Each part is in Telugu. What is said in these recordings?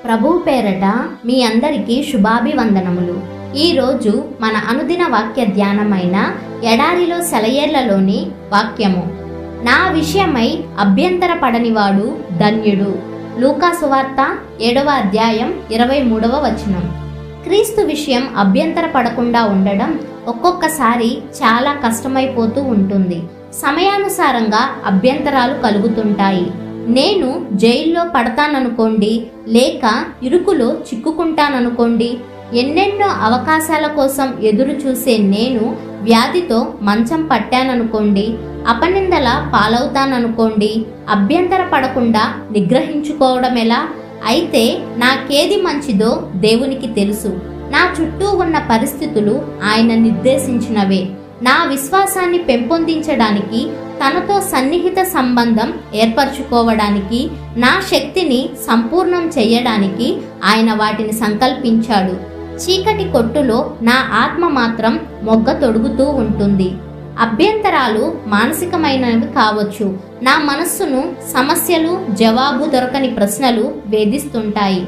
ప్రభువు పేరట మీ అందరికీ శుభాభివందనములు. ఈరోజు మన అనుదిన వాక్య ధ్యానమైన ఎడారిలో సెలయేర్లలోని వాక్యము. నా విషయమై అభ్యంతరపడనివాడు ధన్యుడు. లూకా సువార్త 7వ అధ్యాయం 23వ వచనం. క్రీస్తు విషయం అభ్యంతరపడకుండా ఉండడం ఒక్కొక్కసారి చాలా కష్టమైపోతూ ఉంటుంది. సమయానుసారంగా అభ్యంతరాలు కలుగుతుంటాయి. నేను జైల్లో పడతాననుకోండి, లేక ఇరుకులో చిక్కుకుంటాననుకోండి, ఎన్నెన్నో అవకాశాల కోసం ఎదురు చూసే నేను వ్యాధితో మంచం పట్టాననుకోండి, అపనిందల పాలవుతాననుకోండి, అభ్యంతర పడకుండా నిగ్రహించుకోవడం ఎలా? అయితే నాకేది మంచిదో దేవునికి తెలుసు. నా చుట్టూ ఉన్న పరిస్థితులు ఆయన నిర్దేశించినవే. నా విశ్వాసాన్ని పెంపొందించడానికి, తనతో సన్నిహిత సంబంధం ఏర్పరచుకోవడానికి, నా శక్తిని సంపూర్ణం చేయడానికి ఆయన వాటిని సంకల్పించాడు. చీకటి కొట్టులో నా ఆత్మ మాత్రం మొగ్గ తొడుగుతూ ఉంటుంది. అభ్యంతరాలు మానసికమైనవి కావచ్చు. నా మనస్సును సమస్యలు, జవాబు దొరకని ప్రశ్నలు వేధిస్తుంటాయి.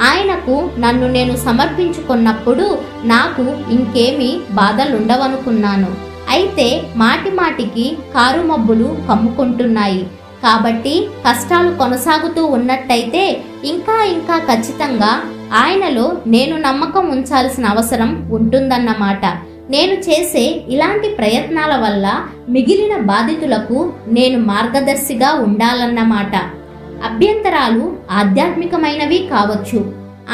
ఆయనకు నన్ను నేను సమర్పించుకున్నప్పుడు నాకు ఇంకేమీ బాధలుండవనుకున్నాను. అయితే మాటి మాటికి కారుమబ్బులు కమ్ముకుంటున్నాయి. కాబట్టి కష్టాలు కొనసాగుతూ ఉన్నట్టయితే ఇంకా ఖచ్చితంగా ఆయనలో నేను నమ్మకం ఉంచాల్సిన అవసరం ఉంటుందన్నమాట. నేను చేసే ఇలాంటి ప్రయత్నాల వల్ల మిగిలిన బాధితులకు నేను మార్గదర్శిగా ఉండాలన్నమాట. అభ్యంతరాలు ఆధ్యాత్మికమైనవి కావచ్చు.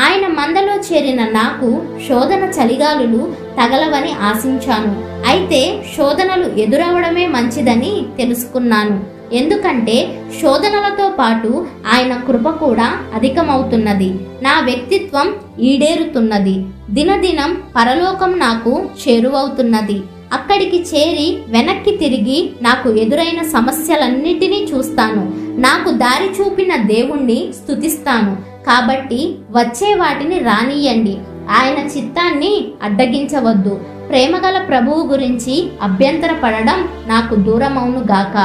ఆయన మందలో చేరిన నాకు శోధన చలిగాలులు తగలవని ఆశించాను. అయితే శోధనలు ఎదురవడమే మంచిదని తెలుసుకున్నాను. ఎందుకంటే శోధనలతో పాటు ఆయన కృప కూడా అధికమవుతున్నది. నా వ్యక్తిత్వం ఈడేరుతున్నది. దినదినం పరలోకం నాకు చేరువవుతున్నది. అక్కడికి చేరి వెనక్కి తిరిగి నాకు ఎదురైన సమస్యలన్నిటినీ చూస్తాను. నాకు దారి చూపిన దేవుణ్ణి స్తుతిస్తాను. కాబట్టి వచ్చే వాటిని రానియండి. ఆయన చిత్తాన్ని అడ్డగించవద్దు. ప్రేమగల ప్రభువు గురించి అభ్యంతర పడడం నాకు దూరమవును గాక.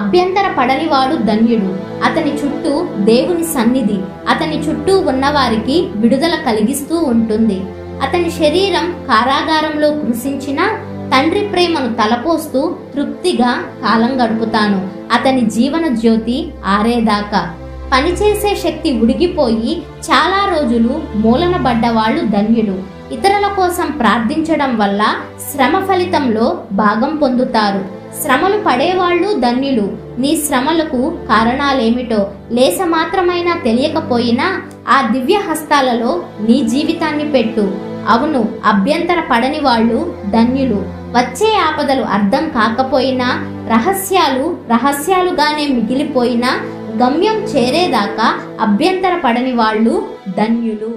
అభ్యంతర పడనివాడు ధన్యుడు. అతని చుట్టూ దేవుని సన్నిధి అతని చుట్టూ ఉన్నవారికి విడుదల కలిగిస్తూ ఉంటుంది. అతని శరీరం కారాగారంలో కృషించిన తండ్రి ప్రేమను తలపోస్తూ తృప్తిగా కాలం గడుపుతాను. అతని జీవన జ్యోతి ఆరేదాకా. పనిచేసే శక్తి ఉడిగిపోయి చాలా రోజులు మూలనబడ్డవాళ్లు ధన్యులు. ఇతరుల కోసం ప్రార్థించడం వల్ల శ్రమ ఫలితంలో భాగం పొందుతారు. శ్రమలు పడేవాళ్లు ధన్యులు. నీ శ్రమలకు కారణాలేమిటో లేస మాత్రమైనా తెలియకపోయినా ఆ దివ్య హస్తాలలో నీ జీవితాన్ని పెట్టు. అవును, అభ్యంతర పడని వాళ్ళు ధన్యులు. వచ్చే ఆపదలు అర్థం కాకపోయినా, రహస్యాలుగానే మిగిలిపోయినా, గమ్యం చేరేదాకా అభ్యంతర పడని వాళ్ళు ధన్యులు.